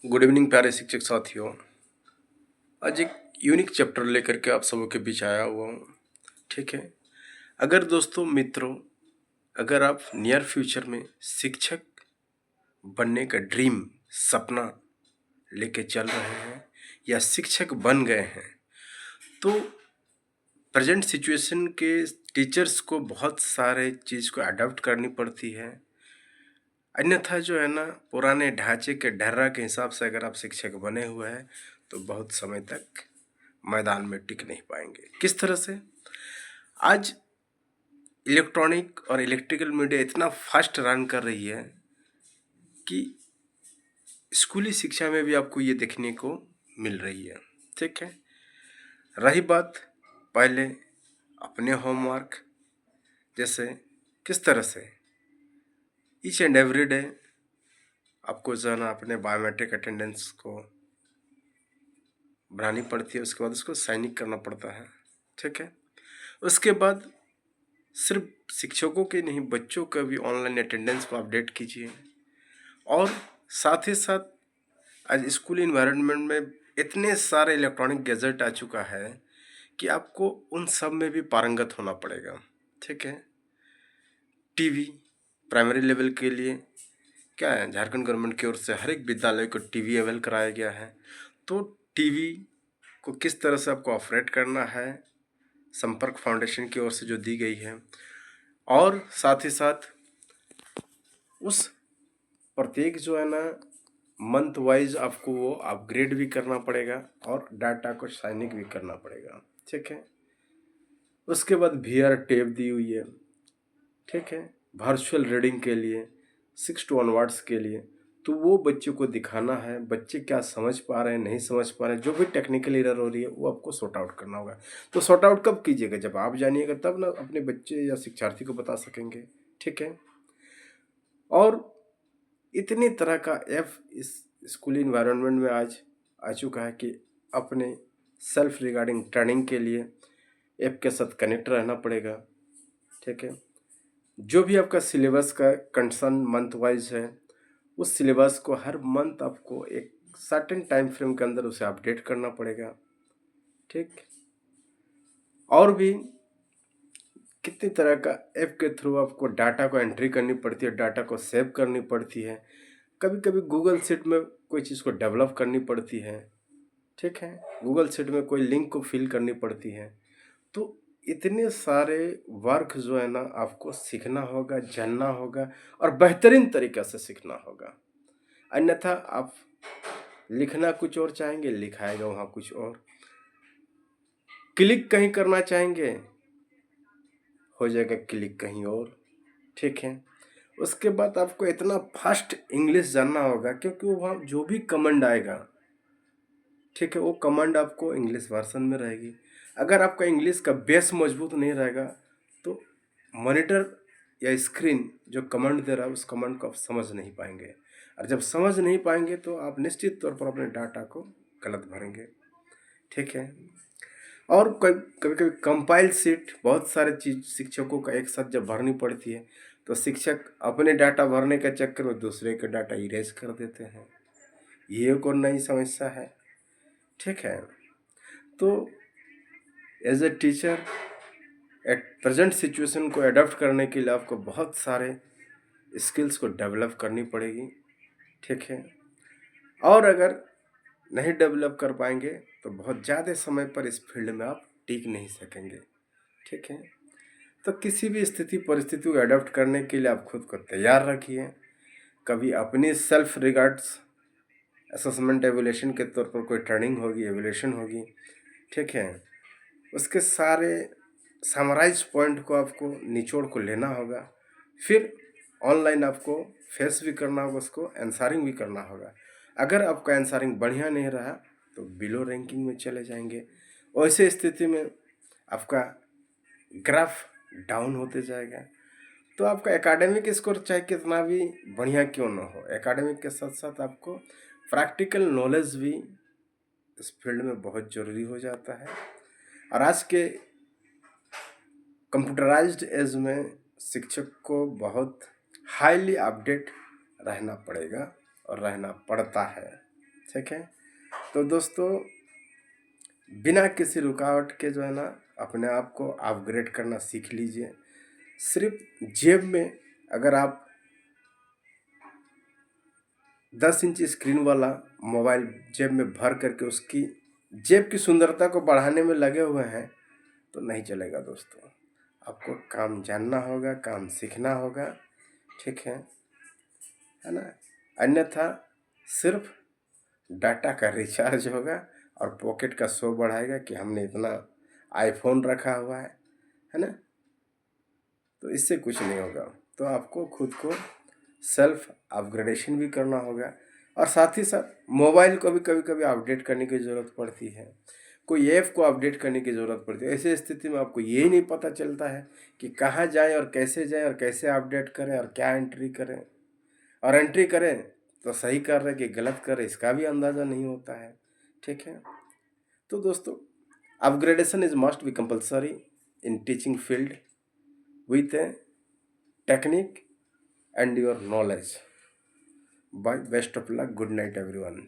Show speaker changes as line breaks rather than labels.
Good evening प्यारे शिक्षक साथियों। आज एक यूनिक चैप्टर लेकर के आप सबों के बीच आया हुआ हूँ। ठीक है। अगर दोस्तों मित्रों, अगर आप नियर फ्यूचर में शिक्षक बनने का ड्रीम सपना लेके चल रहे हैं या शिक्षक बन गए हैं, तो प्रेजेंट सिचुएशन के टीचर्स को बहुत सारे चीज़ को अडॉप्ट करनी पड़ती है। अन्यथा जो है ना, पुराने ढांचे के ढर्रा के हिसाब से अगर आप शिक्षक बने हुए हैं तो बहुत समय तक मैदान में टिक नहीं पाएंगे। किस तरह से? आज इलेक्ट्रॉनिक और इलेक्ट्रिकल मीडिया इतना फास्ट रन कर रही है कि स्कूली शिक्षा में भी आपको ये देखने को मिल रही है। ठीक है। रही बात पहले अपने होमवर्क, जैसे किस तरह से ईच एंड एवरी डे आपको जो है ना अपने बायोमेट्रिक अटेंडेंस को बनानी पड़ती है, उसके बाद उसको साइनिंग करना पड़ता है। ठीक है। उसके बाद सिर्फ शिक्षकों के नहीं, बच्चों का भी ऑनलाइन अटेंडेंस को अपडेट कीजिए। और साथ ही साथ आज स्कूल इन्वायरमेंट में इतने सारे इलेक्ट्रॉनिक गैजेट आ चुका है कि आपको उन सब में भी पारंगत होना पड़ेगा। ठीक है। टीवी प्राइमरी लेवल के लिए क्या है, झारखंड गवर्नमेंट की ओर से हर एक विद्यालय को टीवी अवेल कराया गया है। तो टीवी को किस तरह से आपको ऑपरेट करना है, संपर्क फाउंडेशन की ओर से जो दी गई है। और साथ ही साथ उस प्रत्येक जो है ना मंथ वाइज आपको वो अपग्रेड भी करना पड़ेगा और डाटा को साइनिंग भी करना पड़ेगा। ठीक है। उसके बाद वीआर टेप दी हुई है। ठीक है। वर्चुअल रीडिंग के लिए 6 to onwards के लिए, तो वो बच्चे को दिखाना है, बच्चे क्या समझ पा रहे हैं नहीं समझ पा रहे हैं, जो भी टेक्निकल एरर हो रही है वो आपको सॉर्ट आउट करना होगा। तो सॉर्ट आउट कब कीजिएगा? जब आप जानिएगा तब ना अपने बच्चे या शिक्षार्थी को बता सकेंगे। ठीक है। और इतनी तरह का ऐप इस स्कूल इन्वायरमेंट में आज आ चुका है कि अपने सेल्फ रिगार्डिंग ट्रेनिंग के लिए ऐप के साथ कनेक्ट रहना पड़ेगा। ठीक है। जो भी आपका सिलेबस का कंसर्न मंथ वाइज है, उस सिलेबस को हर मंथ आपको एक सर्टेन टाइम फ्रेम के अंदर उसे अपडेट करना पड़ेगा। ठीक। और भी कितनी तरह का ऐप के थ्रू आपको डाटा को एंट्री करनी पड़ती है, डाटा को सेव करनी पड़ती है। कभी कभी गूगल शीट में कोई चीज़ को डेवलप करनी पड़ती है। ठीक है। गूगल शीट में कोई लिंक को फिल करनी पड़ती है। तो इतने सारे वर्क जो है ना आपको सीखना होगा, जानना होगा और बेहतरीन तरीक़ा से सीखना होगा। अन्यथा आप लिखना कुछ और चाहेंगे, लिखाएगा वहाँ कुछ और। क्लिक कहीं करना चाहेंगे, हो जाएगा क्लिक कहीं और। ठीक है। उसके बाद आपको इतना फास्ट इंग्लिश जानना होगा, क्योंकि वहाँ जो भी कमांड आएगा, ठीक है, वो कमांड आपको इंग्लिश वर्जन में रहेगी। अगर आपका इंग्लिश का बेस मजबूत नहीं रहेगा तो मॉनिटर या स्क्रीन जो कमांड दे रहा है उस कमांड को आप समझ नहीं पाएंगे, और जब समझ नहीं पाएंगे तो आप निश्चित तौर पर अपने डाटा को गलत भरेंगे। ठीक है। और कभी कभी कंपाइल सीट बहुत सारे चीज शिक्षकों का एक साथ जब भरनी पड़ती है तो शिक्षक अपने डाटा भरने के चक्कर में दूसरे का डाटा इरेज कर देते हैं। ये एक और नई समस्या है। ठीक है। तो as a teacher at present situation को अडॉप्ट करने के लिए आपको बहुत सारे स्किल्स को डेवलप करनी पड़ेगी। ठीक है। और अगर नहीं डेवलप कर पाएंगे तो बहुत ज़्यादा समय पर इस फील्ड में आप टिक नहीं सकेंगे। ठीक है। तो किसी भी स्थिति परिस्थिति को अडॉप्ट करने के लिए आप खुद को तैयार रखिए। कभी अपनी सेल्फ रिगार्ड्स असेसमेंट एवोल्यूशन के तौर पर कोई ट्रेनिंग होगी, एवोल्यूशन होगी। ठीक है। उसके सारे समराइज पॉइंट को आपको निचोड़ को लेना होगा, फिर ऑनलाइन आपको फेस भी करना होगा, उसको आंसरिंग भी करना होगा। अगर आपका आंसरिंग बढ़िया नहीं रहा तो बिलो रैंकिंग में चले जाएंगे। वैसे स्थिति में आपका ग्राफ डाउन होते जाएगा। तो आपका एकेडमिक स्कोर चाहे कितना भी बढ़िया क्यों ना हो, एकेडमिक के साथ साथ आपको प्रैक्टिकल नॉलेज भी इस फील्ड में बहुत ज़रूरी हो जाता है। और आज के कंप्यूटराइज्ड एज में शिक्षक को बहुत हाईली अपडेट रहना पड़ेगा और रहना पड़ता है। ठीक है। तो दोस्तों, बिना किसी रुकावट के जो है ना, अपने आप को अपग्रेड करना सीख लीजिए। सिर्फ जेब में अगर आप 10 इंच स्क्रीन वाला मोबाइल जेब में भर करके उसकी जेब की सुंदरता को बढ़ाने में लगे हुए हैं तो नहीं चलेगा दोस्तों। आपको काम जानना होगा, काम सीखना होगा, ठीक है ना। अन्यथा सिर्फ डाटा का रिचार्ज होगा और पॉकेट का शो बढ़ाएगा कि हमने इतना आईफोन रखा हुआ है ना। तो इससे कुछ नहीं होगा। तो आपको खुद को सेल्फ अपग्रेडेशन भी करना होगा और साथ ही साथ मोबाइल को भी कभी कभी अपडेट करने की ज़रूरत पड़ती है, कोई ऐप को अपडेट करने की ज़रूरत पड़ती है। ऐसी स्थिति में आपको ये नहीं पता चलता है कि कहाँ जाएं और कैसे अपडेट करें और क्या एंट्री करें, और एंट्री करें तो सही कर रहे कि गलत कर रहे इसका भी अंदाज़ा नहीं होता है, ठीक है। तो दोस्तों, upgradation is must be compulsory in teaching field with a technique and your knowledge. Bye. Best of luck. Good night, everyone.